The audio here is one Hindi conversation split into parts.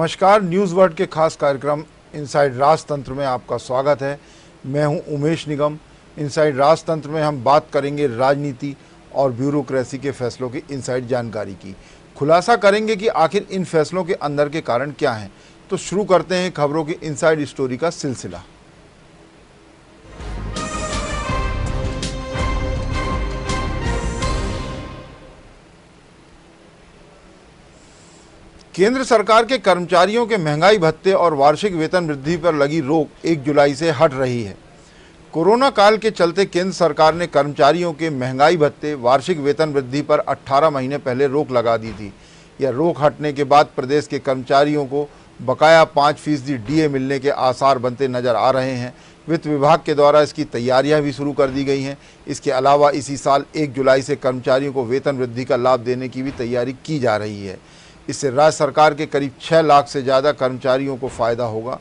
नमस्कार, न्यूज़ वर्ल्ड के खास कार्यक्रम इनसाइड राजतंत्र में आपका स्वागत है। मैं हूं उमेश निगम। इनसाइड राजतंत्र में हम बात करेंगे राजनीति और ब्यूरोक्रेसी के फैसलों की इनसाइड जानकारी की। खुलासा करेंगे कि आखिर इन फैसलों के अंदर के कारण क्या हैं। तो शुरू करते हैं खबरों की इनसाइड स्टोरी का सिलसिला। केंद्र सरकार के कर्मचारियों के महंगाई भत्ते और वार्षिक वेतन वृद्धि पर लगी रोक 1 जुलाई से हट रही है। कोरोना काल के चलते केंद्र सरकार ने कर्मचारियों के महंगाई भत्ते, वार्षिक वेतन वृद्धि पर 18 महीने पहले रोक लगा दी थी। यह रोक हटने के बाद प्रदेश के कर्मचारियों को बकाया 5% डीए मिलने के आसार बनते नजर आ रहे हैं। वित्त विभाग के द्वारा इसकी तैयारियां भी शुरू कर दी गई हैं। इसके अलावा इसी साल 1 जुलाई से कर्मचारियों को वेतन वृद्धि का लाभ देने की भी तैयारी की जा रही है। इससे राज्य सरकार के करीब 6 लाख से ज़्यादा कर्मचारियों को फायदा होगा।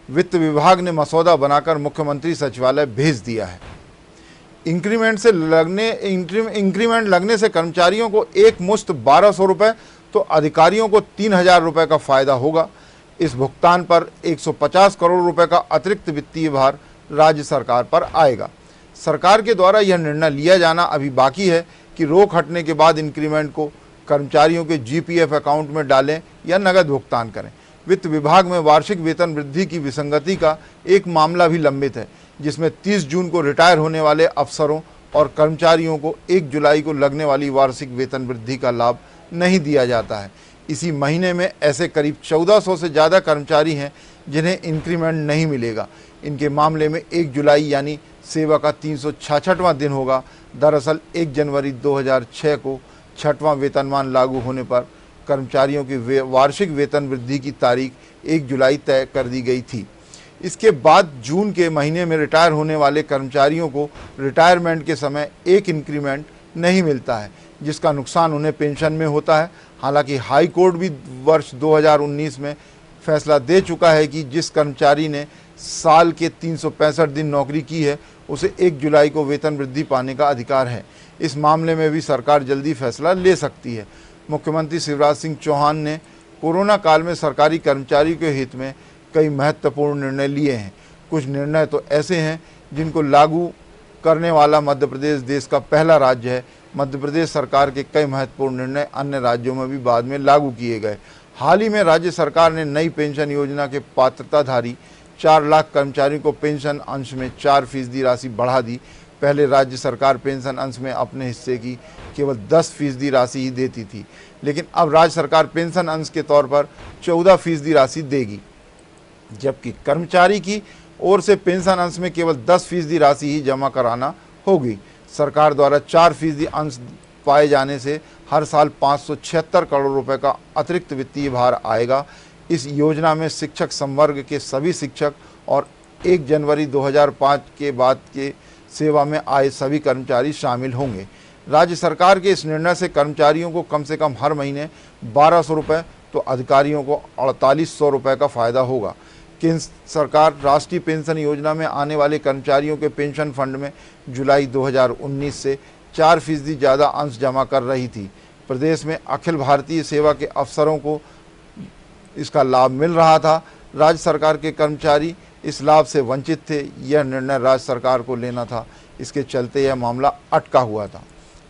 वित्त विभाग ने मसौदा बनाकर मुख्यमंत्री सचिवालय भेज दिया है। इंक्रीमेंट लगने से कर्मचारियों को एक मुश्त 1200 रुपये तो अधिकारियों को 3000 रुपये का फायदा होगा। इस भुगतान पर 150 करोड़ रुपए का अतिरिक्त वित्तीय भार राज्य सरकार पर आएगा। सरकार के द्वारा यह निर्णय लिया जाना अभी बाकी है कि रोक हटने के बाद इंक्रीमेंट को कर्मचारियों के जीपीएफ अकाउंट में डालें या नगद भुगतान करें। वित्त विभाग में वार्षिक वेतन वृद्धि की विसंगति का एक मामला भी लंबित है, जिसमें 30 जून को रिटायर होने वाले अफसरों और कर्मचारियों को 1 जुलाई को लगने वाली वार्षिक वेतन वृद्धि का लाभ नहीं दिया जाता है। इसी महीने में ऐसे करीब 1400 से ज़्यादा कर्मचारी हैं जिन्हें इंक्रीमेंट नहीं मिलेगा। इनके मामले में 1 जुलाई यानी सेवा का 366वां दिन होगा। दरअसल 1 जनवरी 2006 को 6वां वेतनमान लागू होने पर कर्मचारियों की वार्षिक वेतन वृद्धि की तारीख 1 जुलाई तय कर दी गई थी। इसके बाद जून के महीने में रिटायर होने वाले कर्मचारियों को रिटायरमेंट के समय एक इंक्रीमेंट नहीं मिलता है, जिसका नुकसान उन्हें पेंशन में होता है। हालांकि हाई कोर्ट भी वर्ष 2019 में फैसला दे चुका है कि जिस कर्मचारी ने साल के 365 दिन नौकरी की है, उसे 1 जुलाई को वेतन वृद्धि पाने का अधिकार है। इस मामले में भी सरकार जल्दी फैसला ले सकती है। मुख्यमंत्री शिवराज सिंह चौहान ने कोरोना काल में सरकारी कर्मचारियों के हित में कई महत्वपूर्ण निर्णय लिए हैं। कुछ निर्णय तो ऐसे हैं जिनको लागू करने वाला मध्य प्रदेश देश का पहला राज्य है। मध्य प्रदेश सरकार के कई महत्वपूर्ण निर्णय अन्य राज्यों में भी बाद में लागू किए गए। हाल ही में राज्य सरकार ने नई पेंशन योजना के पात्रताधारी 4 लाख कर्मचारियों को पेंशन अंश में 4% राशि बढ़ा दी। पहले राज्य सरकार पेंशन अंश में अपने हिस्से की केवल 10% राशि ही देती थी, लेकिन अब राज्य सरकार पेंशन अंश के तौर पर 14% राशि देगी, जबकि कर्मचारी की ओर से पेंशन अंश में केवल 10% राशि ही जमा कराना होगी। सरकार द्वारा 4% अंश पाए जाने से हर साल 576 करोड़ रुपए का अतिरिक्त वित्तीय भार आएगा। इस योजना में शिक्षक संवर्ग के सभी शिक्षक और 1 जनवरी 2005 के बाद के सेवा में आए सभी कर्मचारी शामिल होंगे। राज्य सरकार के इस निर्णय से कर्मचारियों को कम से कम हर महीने 1200 रुपये तो अधिकारियों को 4800 रुपये का फायदा होगा। केंद्र सरकार राष्ट्रीय पेंशन योजना में आने वाले कर्मचारियों के पेंशन फंड में जुलाई 2019 से 4% ज़्यादा अंश जमा कर रही थी। प्रदेश में अखिल भारतीय सेवा के अफसरों को इसका लाभ मिल रहा था। राज्य सरकार के कर्मचारी इस लाभ से वंचित थे। यह निर्णय राज्य सरकार को लेना था, इसके चलते यह मामला अटका हुआ था।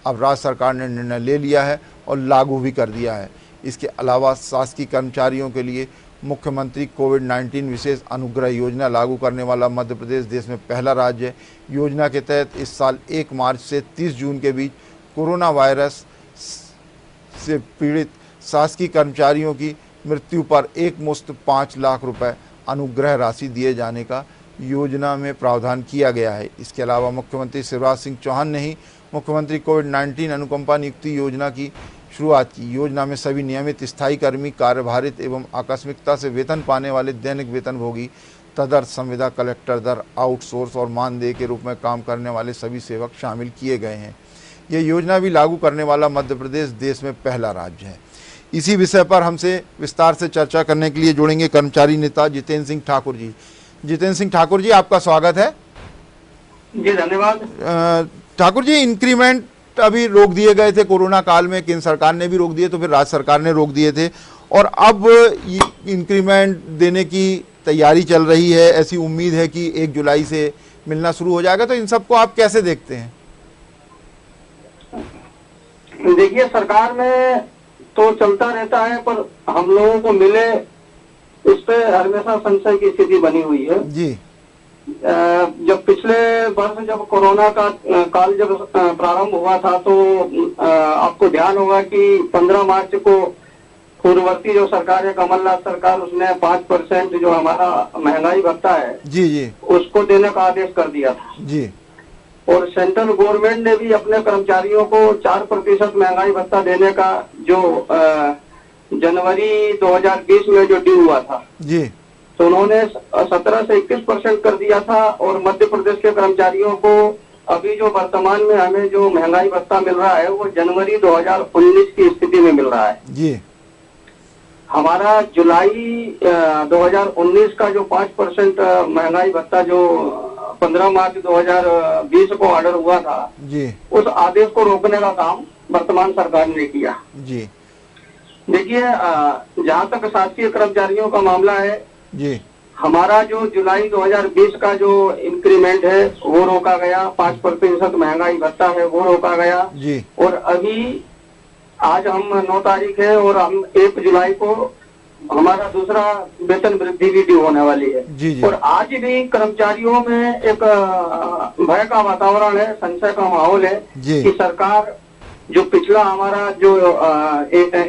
अब राज्य सरकार ने निर्णय ले लिया है और लागू भी कर दिया है। इसके अलावा शासकीय कर्मचारियों के लिए मुख्यमंत्री कोविड-19 विशेष अनुग्रह योजना लागू करने वाला मध्य प्रदेश देश में पहला राज्य है। योजना के तहत इस साल 1 मार्च से 30 जून के बीच कोरोना वायरस से पीड़ित शासकीय कर्मचारियों की मृत्यु पर एक मुश्त 5 लाख रुपए अनुग्रह राशि दिए जाने का योजना में प्रावधान किया गया है। इसके अलावा मुख्यमंत्री शिवराज सिंह चौहान ने ही मुख्यमंत्री कोविड-19 अनुकंपा नियुक्ति योजना की शुरुआत की। योजना में सभी नियमित स्थायी कर्मी, कार्यभारित एवं आकस्मिकता से वेतन पाने वाले दैनिक वेतनभोगी, तदर्थ संविदा, कलेक्टर दर, आउटसोर्स और मानदेय के रूप में काम करने वाले सभी सेवक शामिल किए गए हैं। यह योजना भी लागू करने वाला मध्य प्रदेश देश में पहला राज्य है। इसी विषय पर हमसे विस्तार से चर्चा करने के लिए जुड़ेंगे कर्मचारी नेता जितेंद्र सिंह ठाकुर जी। जितेंद्र सिंह ठाकुर जी, आपका स्वागत है। जी धन्यवाद। ठाकुर जी, इंक्रीमेंट अभी रोक दिए गए थे कोरोना काल में, केंद्र सरकार ने भी रोक दिए तो फिर राज्य सरकार ने रोक दिए थे, और अब इंक्रीमेंट देने की तैयारी चल रही है, ऐसी उम्मीद है कि 1 जुलाई से मिलना शुरू हो जाएगा। तो इन सबको आप कैसे देखते हैं? देखिए, सरकार में तो चलता रहता है, पर हम लोगों को मिले इस पे हमेशा संशय की स्थिति बनी हुई है जी। जब पिछले वर्ष जब कोरोना का काल जब प्रारंभ हुआ था, तो आपको ध्यान होगा कि 15 मार्च को पूर्ववर्ती जो सरकार है, कमलनाथ सरकार, उसने 5% जो हमारा महंगाई भत्ता है जी जी उसको देने का आदेश कर दिया था जी। और सेंट्रल गवर्नमेंट ने भी अपने कर्मचारियों को 4% महंगाई भत्ता देने का जो जनवरी 2020 में जो ड्यू हुआ था जी, तो उन्होंने 17 से 21% कर दिया था। और मध्य प्रदेश के कर्मचारियों को अभी जो वर्तमान में हमें जो महंगाई भत्ता मिल रहा है वो जनवरी 2019 की स्थिति में मिल रहा है जी। हमारा जुलाई 2019 का जो 5% महंगाई भत्ता जो 15 मार्च 2020 को ऑर्डर हुआ था जी उस आदेश को रोकने का काम वर्तमान सरकार ने किया जी देखिए, जहाँ तक शासकीय कर्मचारियों का मामला है जी, हमारा जो जुलाई 2020 का जो इंक्रीमेंट है वो रोका गया, 5% महंगाई भत्ता है वो रोका गया जी और अभी आज हम 9 तारीख है और हम 1 जुलाई को हमारा दूसरा वेतन वृद्धि भी ड्यू होने वाली है जी जी। और आज भी कर्मचारियों में एक भय का वातावरण है, संशय का माहौल है जी। कि सरकार जो पिछला हमारा जो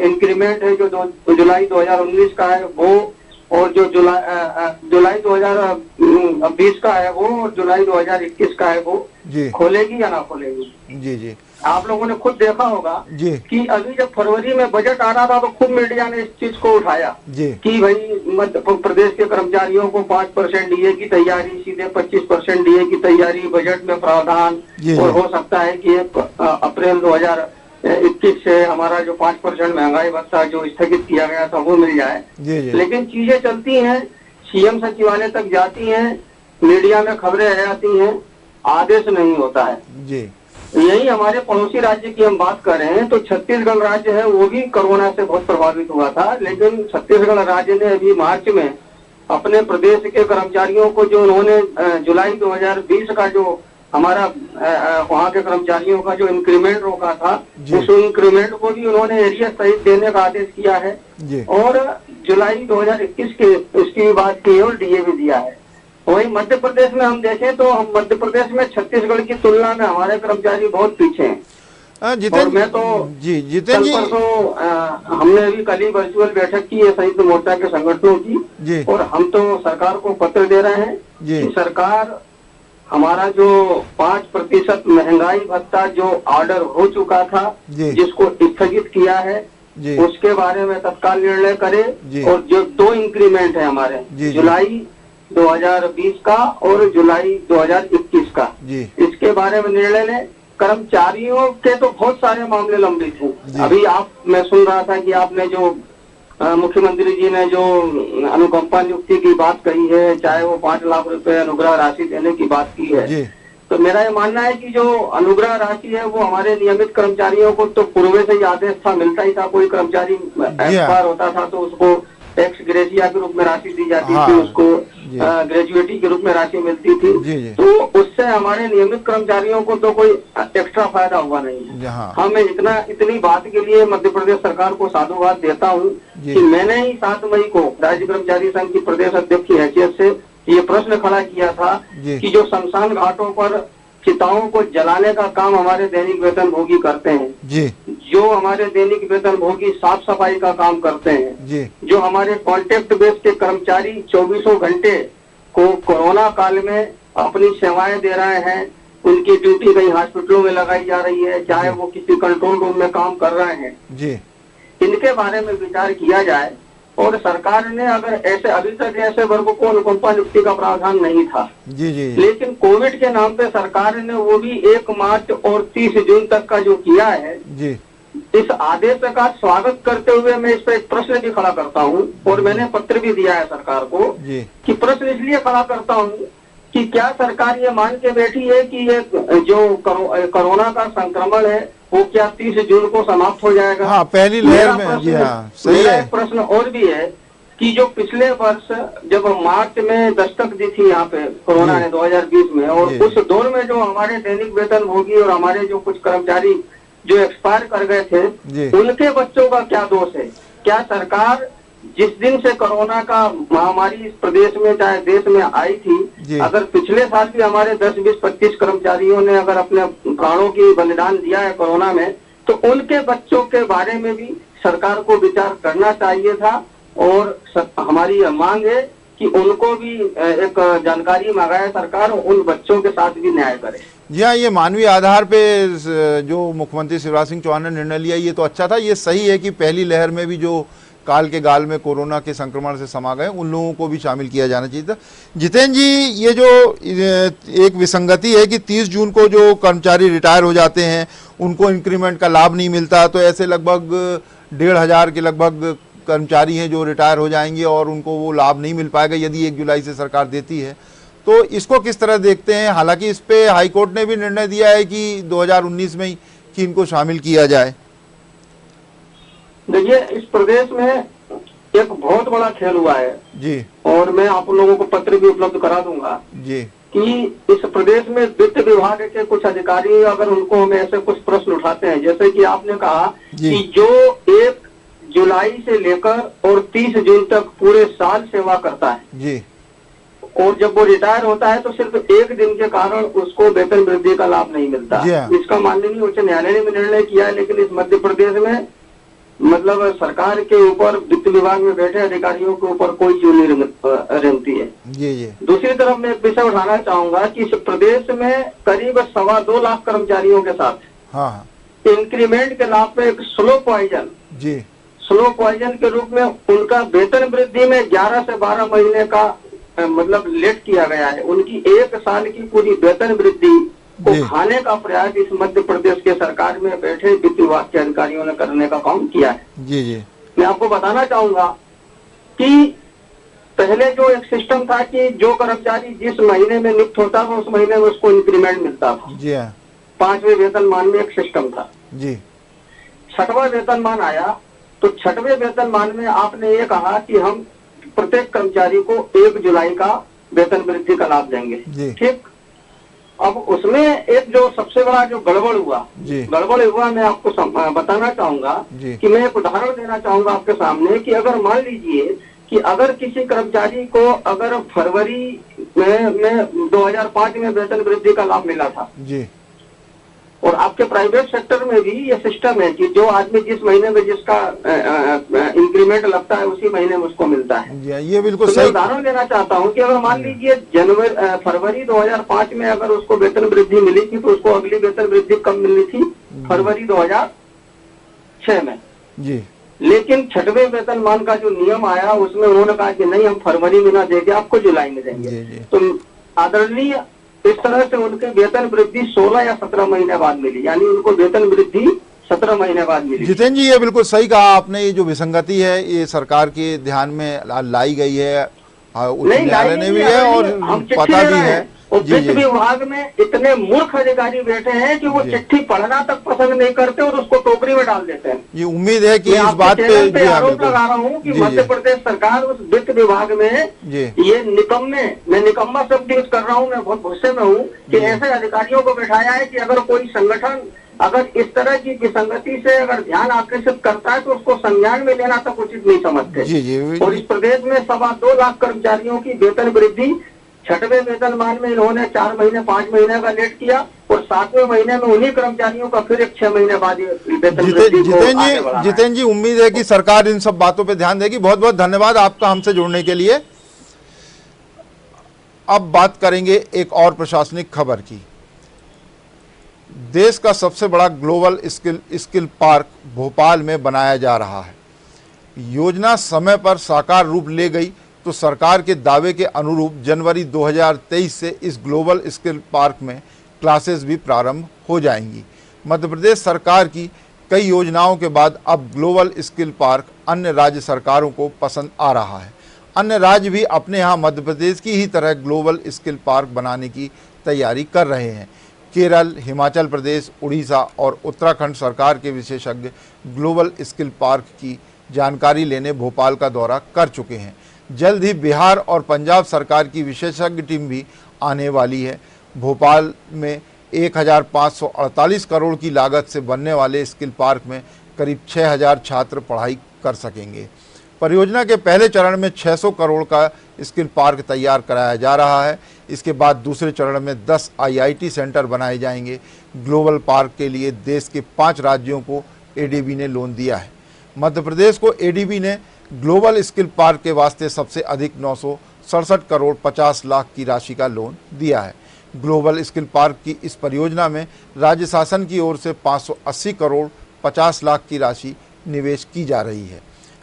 इंक्रीमेंट है जो जुलाई 2019 का है वो और जो जुलाई 2020 का है वो और जुलाई 2021 का है वो जी खोलेगी या ना खोलेगी। जी जी आप लोगों ने खुद देखा होगा जी कि अभी जब फरवरी में बजट आ रहा था तो खूब मीडिया ने इस चीज को उठाया जी कि भाई मध्य प्रदेश के कर्मचारियों को 5% डीए की तैयारी, सीधे 25% डीए की तैयारी, बजट में प्रावधान और हो सकता है कि 1 अप्रैल 2021 से हमारा जो 5% महंगाई भत्ता जो स्थगित किया गया था वो मिल जाए। जी जी। लेकिन चीजें चलती हैं, सीएम सचिवालय तक जाती हैं, मीडिया में खबरें आती हैं, आदेश नहीं होता है जी। यही हमारे पड़ोसी राज्य की हम बात कर रहे हैं तो छत्तीसगढ़ राज्य है वो भी कोरोना से बहुत प्रभावित हुआ था, लेकिन छत्तीसगढ़ राज्य ने अभी मार्च में अपने प्रदेश के कर्मचारियों को जो उन्होंने जुलाई 2020 का जो हमारा वहाँ के कर्मचारियों का जो इंक्रीमेंट रोका था उस इंक्रीमेंट को भी उन्होंने एरिया सहित देने का आदेश किया है जी। और जुलाई 2021 के उसकी भी बात की और डीए भी दिया है। वही मध्य प्रदेश में हम देखें तो हम मध्य प्रदेश में छत्तीसगढ़ की तुलना में हमारे कर्मचारी बहुत पीछे हैं। जितेंद्र मैं तो जी, जितेंद्र जी, हमने अभी कल ही वर्चुअल बैठक की है संयुक्त मोर्चा के संगठनों की जी और हम तो सरकार को पत्र दे रहे हैं जी कि सरकार हमारा जो 5% महंगाई भत्ता जो ऑर्डर हो चुका था जी जिसको स्थगित किया है जी उसके बारे में तत्काल निर्णय करे जी और जो 2 इंक्रीमेंट है हमारे जी जुलाई 2020 का और जुलाई 2021 का जी इसके बारे में निर्णय ले। कर्मचारियों के तो बहुत सारे मामले लंबित हैं। अभी मैं सुन रहा था कि आपने जो मुख्यमंत्री जी ने जो अनुकंपा नियुक्ति की बात कही है, चाहे वो 5 लाख रुपए अनुग्रह राशि देने की बात की है जी। तो मेरा ये मानना है कि जो अनुग्रह राशि है वो हमारे नियमित कर्मचारियों को तो पूर्व से ही आदेश था, मिलता ही था। कोई कर्मचारी एक्सपायर होता था तो उसको टैक्स ग्रेजिया के रूप में राशि दी जाती थी, उसको ग्रेजुएटी के रूप में राशि मिलती थी जी जी। तो उससे हमारे नियमित कर्मचारियों को तो कोई एक्स्ट्रा फायदा हुआ नहीं है। हाँ, मैं इतनी बात के लिए मध्य प्रदेश सरकार को साधुवाद देता हूँ कि मैंने ही 7 मई को राज्य कर्मचारी संघ की प्रदेश अध्यक्ष की हैसियत से ये प्रश्न खड़ा किया था कि जो शमशान घाटों पर चिताओं को जलाने का काम हमारे दैनिक वेतन भोगी करते हैं जी, जो हमारे दैनिक वेतन भोगी साफ सफाई का काम करते हैं जी, जो हमारे कॉन्ट्रैक्ट बेस के कर्मचारी 24 घंटे को कोरोना काल में अपनी सेवाएं दे रहे हैं, उनकी ड्यूटी कहीं हॉस्पिटलों में लगाई जा रही है, चाहे वो किसी कंट्रोल रूम में काम कर रहे हैं जी, इनके बारे में विचार किया जाए। और सरकार ने अगर ऐसे अभी तक ऐसे वर्गों को अनुकंपा नियुक्ति का प्रावधान नहीं था जी जी, लेकिन कोविड के नाम पे सरकार ने वो भी 1 मार्च और 30 जून तक का जो किया है जी। इस आदेश का स्वागत करते हुए मैं इस पर एक प्रश्न भी खड़ा करता हूँ और मैंने पत्र भी दिया है सरकार को जी कि प्रश्न इसलिए खड़ा करता हूँ कि क्या सरकार ये मान के बैठी है कि ये जो कोरोना का संक्रमण है वो क्या 30 जून को समाप्त हो जाएगा? हाँ, पहली लहर में, जी हाँ, सही मेरा है। एक प्रश्न और भी है कि जो पिछले वर्ष जब मार्च में दस्तक दी थी यहाँ पे कोरोना जी। ने 2020 में, और जी। उस दौर में जो हमारे दैनिक वेतन भोगी और हमारे जो कुछ कर्मचारी जो एक्सपायर कर गए थे, जी। उनके बच्चों का क्या दोष है? क्या सरकार जिस दिन से कोरोना का महामारी इस प्रदेश में चाहे देश में आई जी। थी, अगर पिछले साल भी हमारे 10, 20, 25 कर्मचारियों ने अगर अपने प्राणों की बलिदान दिया है कोरोना में, तो उनके बच्चों के बारे में भी सरकार को विचार करना चाहिए था। और हमारी यह मांग है कि उनको भी एक जानकारी मांगाए सरकार, उन बच्चों के साथ भी न्याय करे। जी हाँ, ये मानवीय आधार पे जो मुख्यमंत्री शिवराज सिंह चौहान ने निर्णय लिया, ये तो अच्छा था। ये सही है कि पहली लहर में भी जो काल के गाल में कोरोना के संक्रमण से समा गए, उन लोगों को भी शामिल किया जाना चाहिए था। जितेंद्र जी, ये जो एक विसंगति है कि 30 जून को जो कर्मचारी रिटायर हो जाते हैं उनको इंक्रीमेंट का लाभ नहीं मिलता, तो ऐसे लगभग 1,500 के लगभग कर्मचारी हैं जो रिटायर हो जाएंगे और उनको वो लाभ नहीं मिल पाएगा यदि 1 जुलाई से सरकार देती है। तो इसको किस तरह देखते हैं? हालांकि इस पे हाईकोर्ट ने भी निर्णय दिया है कि 2019 में ही कि इनको शामिल किया जाए। देखिए, इस प्रदेश में एक बहुत बड़ा खेल हुआ है जी। और मैं आप लोगों को पत्र भी उपलब्ध करा दूंगा जी। कि इस प्रदेश में वित्त विभाग के कुछ अधिकारी, अगर उनको हम ऐसे कुछ प्रश्न उठाते हैं, जैसे कि आपने कहा कि जो 1 जुलाई से लेकर और 30 जून तक पूरे साल सेवा करता है जी, और जब वो रिटायर होता है तो सिर्फ 1 दिन के कारण उसको वेतन वृद्धि का लाभ नहीं मिलता। इसका माननीय उच्च न्यायालय ने भी निर्णय किया है, लेकिन इस मध्य प्रदेश में मतलब सरकार के ऊपर, वित्त विभाग में बैठे अधिकारियों के ऊपर कोई जू नहीं रेंगती है। जी जी। दूसरी तरफ मैं एक विषय उठाना चाहूंगा कि इस प्रदेश में करीब 2.25 लाख कर्मचारियों के साथ हाँ, इंक्रीमेंट के लाभ पे एक स्लो पॉइजन के रूप में उनका वेतन वृद्धि में 11 से 12 महीने का मतलब लेट किया गया है। उनकी 1 साल की पूरी वेतन वृद्धि को खाने का प्रयास इस मध्य प्रदेश के सरकार में बैठे वित्त विभाग के अधिकारियों ने करने का काम किया है। जी जी। मैं आपको बताना चाहूंगा कि पहले जो एक सिस्टम था कि जो कर्मचारी जिस महीने में नियुक्त होता था उस महीने में उसको इंक्रीमेंट मिलता था। जी हाँ। 5वें वेतनमान में एक सिस्टम था। जी। 6वां वेतनमान आया तो 6वें वेतनमान में आपने ये कहा कि हम प्रत्येक कर्मचारी को 1 जुलाई का वेतन वृद्धि का लाभ देंगे। ठीक। अब उसमें एक जो सबसे बड़ा जो गड़बड़ हुआ मैं आपको बताना चाहूंगा कि मैं एक उदाहरण देना चाहूंगा आपके सामने कि अगर मान लीजिए कि अगर किसी कर्मचारी को अगर फरवरी में 2005 में वेतन वृद्धि का लाभ मिला था जी, और आपके प्राइवेट सेक्टर में भी ये सिस्टम है कि जो आदमी जिस महीने में जिसका इंक्रीमेंट लगता है उसी महीने में उसको मिलता है। ये बिल्कुल तो सही। मैं उदाहरण देना चाहता हूँ कि अगर मान लीजिए फरवरी 2005 में अगर उसको वेतन वृद्धि मिली थी तो उसको अगली वेतन वृद्धि कब मिलनी थी? फरवरी 2006 में जी। लेकिन 6वें वेतनमान का जो नियम आया उसमें उन्होंने कहा कि नहीं, हम फरवरी में ना देंगे, आपको जुलाई में देंगे। तो आदरणीय इस तरह से उनके वेतन वृद्धि 16 या 17 महीने बाद मिली, यानी उनको वेतन वृद्धि 17 महीने बाद मिली। जितेंद्र जी, ये बिल्कुल सही कहा आपने। ये जो विसंगति है ये सरकार के ध्यान में लाई गई है, उच्च न्यायालय ने भी है और पता भी है। और वित्त विभाग में इतने मूर्ख अधिकारी बैठे हैं कि वो चिट्ठी पढ़ना तक पसंद नहीं करते और उसको टोकरी में डाल देते हैं। ये उम्मीद है कि इस बात पे आरोप लगा रहा हूँ कि मध्य प्रदेश सरकार उस वित्त विभाग में ये मैं निकम्मा शब्द यूज कर रहा हूँ, मैं बहुत गुस्से में हूँ कि ऐसे अधिकारियों को बैठाया है कि अगर कोई संगठन अगर इस तरह की विसंगति से अगर ध्यान आकर्षित करता है तो उसको संज्ञान में लेना तक उचित नहीं समझते। और इस प्रदेश में 2.25 लाख कर्मचारियों की वेतन वृद्धि 6वें वेतनमान में इन्होंने 4 महीने 5 महीने का लेट किया और 7वें महीने में उन्हीं कर्मचारियों का फिर एक 6 महीने बाद वेतन वृद्धि को आगे बढ़ाया। जितेंद्र जी, उम्मीद है कि सरकार इन सब बातों पे ध्यान देगी। बहुत बहुत धन्यवाद आपका हमसे जुड़ने के लिए। अब बात करेंगे एक और प्रशासनिक खबर की। देश का सबसे बड़ा ग्लोबल स्किल पार्क भोपाल में बनाया जा रहा है। योजना समय पर साकार रूप ले गई तो सरकार के दावे के अनुरूप जनवरी 2023 से इस ग्लोबल स्किल पार्क में क्लासेस भी प्रारंभ हो जाएंगी। मध्य प्रदेश सरकार की कई योजनाओं के बाद अब ग्लोबल स्किल पार्क अन्य राज्य सरकारों को पसंद आ रहा है। अन्य राज्य भी अपने यहाँ मध्य प्रदेश की ही तरह ग्लोबल स्किल पार्क बनाने की तैयारी कर रहे हैं। केरल, हिमाचल प्रदेश, उड़ीसा और उत्तराखंड सरकार के विशेषज्ञ ग्लोबल स्किल पार्क की जानकारी लेने भोपाल का दौरा कर चुके हैं। जल्द ही बिहार और पंजाब सरकार की विशेषज्ञ टीम भी आने वाली है। भोपाल में 1548 करोड़ की लागत से बनने वाले स्किल पार्क में करीब 6000 छात्र पढ़ाई कर सकेंगे। परियोजना के पहले चरण में 600 करोड़ का स्किल पार्क तैयार कराया जा रहा है। इसके बाद दूसरे चरण में 10 IIT सेंटर बनाए जाएंगे। ग्लोबल पार्क के लिए देश के 5 राज्यों को ADB ने लोन दिया है। मध्य प्रदेश को ADB ने ग्लोबल स्किल पार्क के वास्ते सबसे अधिक 967 करोड़ 50 लाख की राशि का लोन दिया है। ग्लोबल स्किल पार्क की इस परियोजना में राज्य शासन की ओर से 580 करोड़ 50 लाख की राशि निवेश की जा रही है।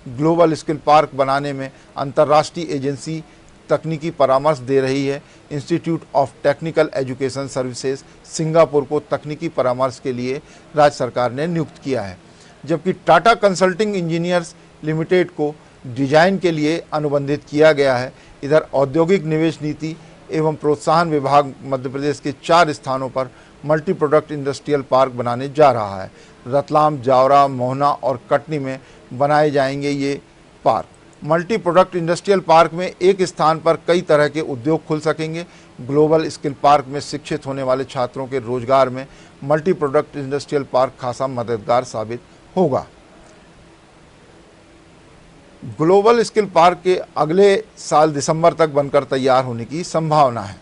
ग्लोबल स्किल पार्क बनाने में अंतर्राष्ट्रीय एजेंसी तकनीकी परामर्श दे रही है। Institute of technical education services Singapore को तकनीकी परामर्श के लिए राज्य सरकार ने नियुक्त किया है, जबकि टाटा कंसल्टिंग इंजीनियर्स लिमिटेड को डिजाइन के लिए अनुबंधित किया गया है। इधर औद्योगिक निवेश नीति एवं प्रोत्साहन विभाग मध्य प्रदेश के 4 स्थानों पर मल्टी प्रोडक्ट इंडस्ट्रियल पार्क बनाने जा रहा है। रतलाम, जावरा, मोहना और कटनी में बनाए जाएंगे ये park. Multi product industrial park में एक स्थान पर कई तरह के उद्योग खुल सकेंगे। ग्लोबल स्किल पार्क में शिक्षित होने वाले छात्रों के रोजगार में मल्टी प्रोडक्ट इंडस्ट्रियल पार्क खासा मददगार साबित होगा। ग्लोबल स्किल पार्क के अगले साल दिसंबर तक बनकर तैयार होने की संभावना है।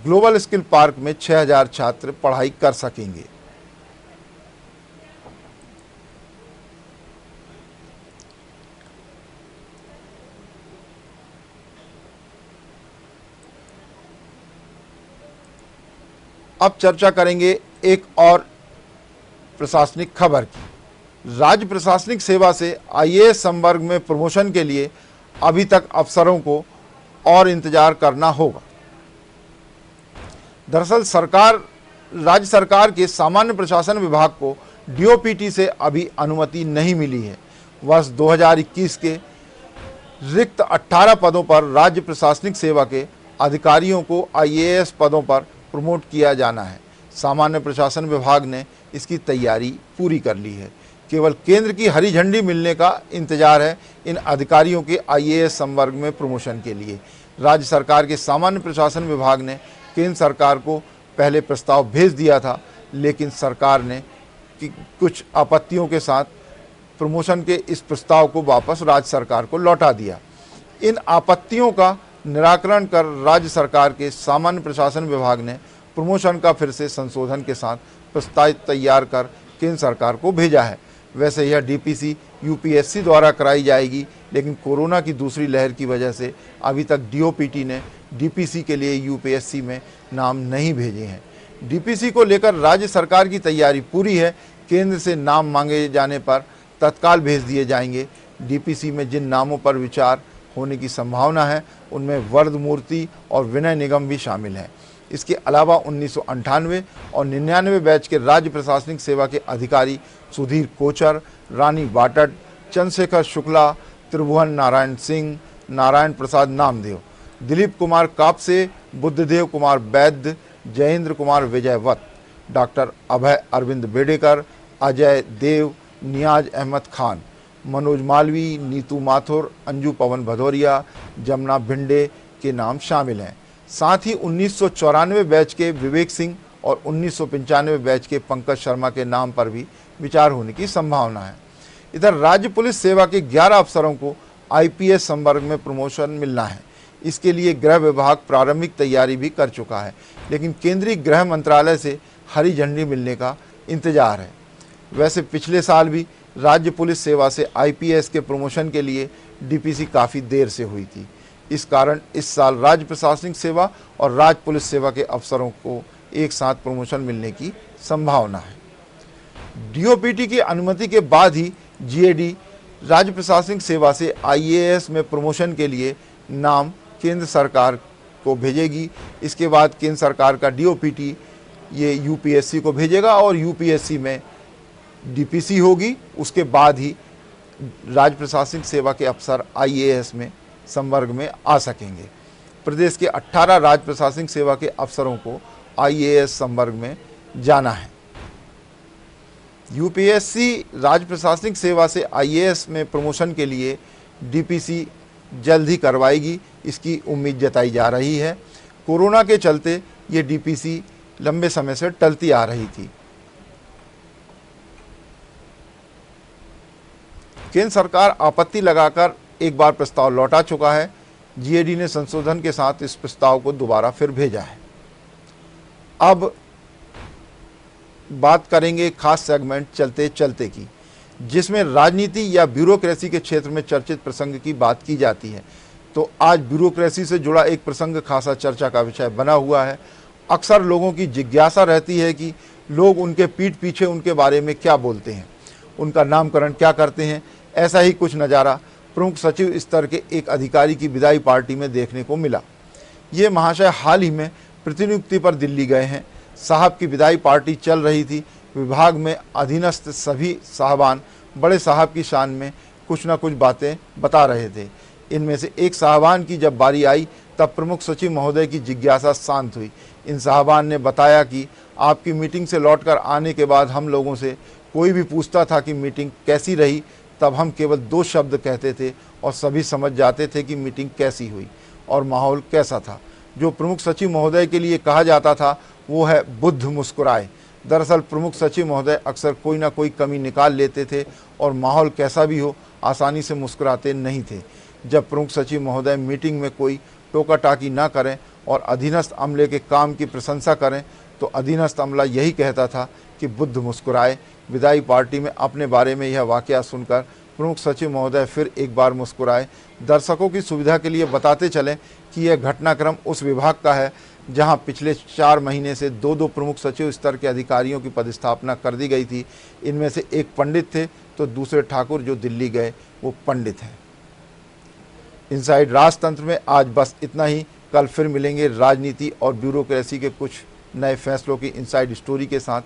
ग्लोबल स्किल पार्क में 6000 छात्र पढ़ाई कर सकेंगे। अब चर्चा करेंगे एक और प्रशासनिक खबर की। राज्य प्रशासनिक सेवा से IAS संवर्ग में प्रमोशन के लिए अभी तक अफसरों को और इंतजार करना होगा। दरअसल राज्य सरकार के सामान्य प्रशासन विभाग को DOPT से अभी अनुमति नहीं मिली है। वर्ष 2021 के रिक्त 18 पदों पर राज्य प्रशासनिक सेवा के अधिकारियों को IAS पदों पर प्रमोट किया जाना है। सामान्य प्रशासन विभाग ने इसकी तैयारी पूरी कर ली है। केवल केंद्र की हरी झंडी मिलने का इंतजार है इन अधिकारियों के IAS संवर्ग में प्रमोशन के लिए। राज्य सरकार के सामान्य प्रशासन विभाग ने केंद्र सरकार को पहले प्रस्ताव भेज दिया था, लेकिन सरकार ने कुछ आपत्तियों के साथ प्रमोशन के इस प्रस्ताव को वापस राज्य सरकार को लौटा दिया। इन आपत्तियों का निराकरण कर राज्य सरकार के सामान्य प्रशासन विभाग ने प्रमोशन का फिर से संशोधन के साथ प्रस्ताव तैयार कर केंद्र सरकार को भेजा है। वैसे यह DPC UPSC द्वारा कराई जाएगी, लेकिन कोरोना की दूसरी लहर की वजह से अभी तक DOPT ने DPC के लिए UPSC में नाम नहीं भेजे हैं। DPC को लेकर राज्य सरकार की तैयारी पूरी है। केंद्र से नाम मांगे जाने पर तत्काल भेज दिए जाएंगे। DPC में जिन नामों पर विचार होने की संभावना है उनमें वर्ध मूर्ति और विनय निगम भी शामिल हैं। इसके अलावा 1998 और 99 बैच के राज्य प्रशासनिक सेवा के अधिकारी सुधीर कोचर, रानी वाटड, चंद्रशेखर शुक्ला, त्रिभुवन नारायण सिंह, नारायण प्रसाद नामदेव, दिलीप कुमार कापसे, बुद्धदेव कुमार वैद्य, जयेंद्र कुमार विजयवत, डॉक्टर अभय अरविंद बेडेकर, अजय देव, नियाज अहमद खान, मनोज मालवी, नीतू माथुर, अंजू पवन भदौरिया, जमुना भिंडे के नाम शामिल हैं। साथ ही 1994 बैच के विवेक सिंह और 1995 बैच के पंकज शर्मा के नाम पर भी विचार होने की संभावना है। इधर राज्य पुलिस सेवा के 11 अफसरों को IPS संवर्ग में प्रमोशन मिलना है। इसके लिए गृह विभाग प्रारंभिक तैयारी भी कर चुका है, लेकिन केंद्रीय गृह मंत्रालय से हरी झंडी मिलने का इंतजार है। वैसे पिछले साल भी राज्य पुलिस सेवा से IPS के प्रमोशन के लिए DPC काफ़ी देर से हुई थी। इस कारण इस साल राज्य प्रशासनिक सेवा और राज्य पुलिस सेवा के अफसरों को एक साथ प्रमोशन मिलने की संभावना है। DOPT की अनुमति के बाद ही GAD राज्य प्रशासनिक सेवा से IAS में प्रमोशन के लिए नाम केंद्र सरकार को भेजेगी। इसके बाद केंद्र सरकार का DOPT ये UPSC को भेजेगा और UPSC में DPC होगी। उसके बाद ही राज्य प्रशासनिक सेवा के अफसर IAS में संवर्ग में आ सकेंगे। प्रदेश के 18 राज्य प्रशासनिक सेवा के अफसरों को IAS संवर्ग में जाना है। यूपीएससी राज्य प्रशासनिक सेवा से IAS में प्रमोशन के लिए DPC जल्द ही करवाएगी, इसकी उम्मीद जताई जा रही है। कोरोना के चलते ये DPC लंबे समय से टलती आ रही थी। केंद्र सरकार आपत्ति लगाकर एक बार प्रस्ताव लौटा चुका है। GAD ने संशोधन के साथ इस प्रस्ताव को दोबारा फिर भेजा है। अब बात करेंगे खास सेगमेंट चलते चलते की, जिसमें राजनीति या ब्यूरोक्रेसी के क्षेत्र में चर्चित प्रसंग की बात की जाती है। तो आज ब्यूरोक्रेसी से जुड़ा एक प्रसंग खासा चर्चा का विषय बना हुआ है। अक्सर लोगों की जिज्ञासा रहती है कि लोग उनके पीठ पीछे उनके बारे में क्या बोलते हैं, उनका नामकरण क्या करते हैं। ऐसा ही कुछ नज़ारा प्रमुख सचिव स्तर के एक अधिकारी की विदाई पार्टी में देखने को मिला। ये महाशय हाल ही में प्रतिनियुक्ति पर दिल्ली गए हैं। साहब की विदाई पार्टी चल रही थी। विभाग में अधीनस्थ सभी साहबान बड़े साहब की शान में कुछ ना कुछ बातें बता रहे थे। इनमें से एक साहबान की जब बारी आई तब प्रमुख सचिव महोदय की जिज्ञासा शांत हुई। इन साहबान ने बताया कि आपकी मीटिंग से लौटकर आने के बाद हम लोगों से कोई भी पूछता था कि मीटिंग कैसी रही, तब हम केवल 2 शब्द कहते थे और सभी समझ जाते थे कि मीटिंग कैसी हुई और माहौल कैसा था। जो प्रमुख सचिव महोदय के लिए कहा जाता था वो है बुद्ध मुस्कुराए। दरअसल प्रमुख सचिव महोदय अक्सर कोई ना कोई कमी निकाल लेते थे और माहौल कैसा भी हो आसानी से मुस्कुराते नहीं थे। जब प्रमुख सचिव महोदय मीटिंग में कोई टोका टाकी ना करें और अधीनस्थ अमले के काम की प्रशंसा करें तो अधीनस्थ अमला यही कहता था कि बुद्ध मुस्कुराए। विदाई पार्टी में अपने बारे में यह वाकया सुनकर प्रमुख सचिव महोदय फिर एक बार मुस्कुराए। दर्शकों की सुविधा के लिए बताते चलें कि यह घटनाक्रम उस विभाग का है जहां पिछले 4 महीने से 2 प्रमुख सचिव स्तर के अधिकारियों की पदस्थापना कर दी गई थी। इनमें से एक पंडित थे तो दूसरे ठाकुर जो दिल्ली गए वो पंडित हैं। इनसाइड राजतंत्र में आज बस इतना ही। कल फिर मिलेंगे राजनीति और ब्यूरोक्रेसी के कुछ नए फैसलों की इनसाइड स्टोरी के साथ।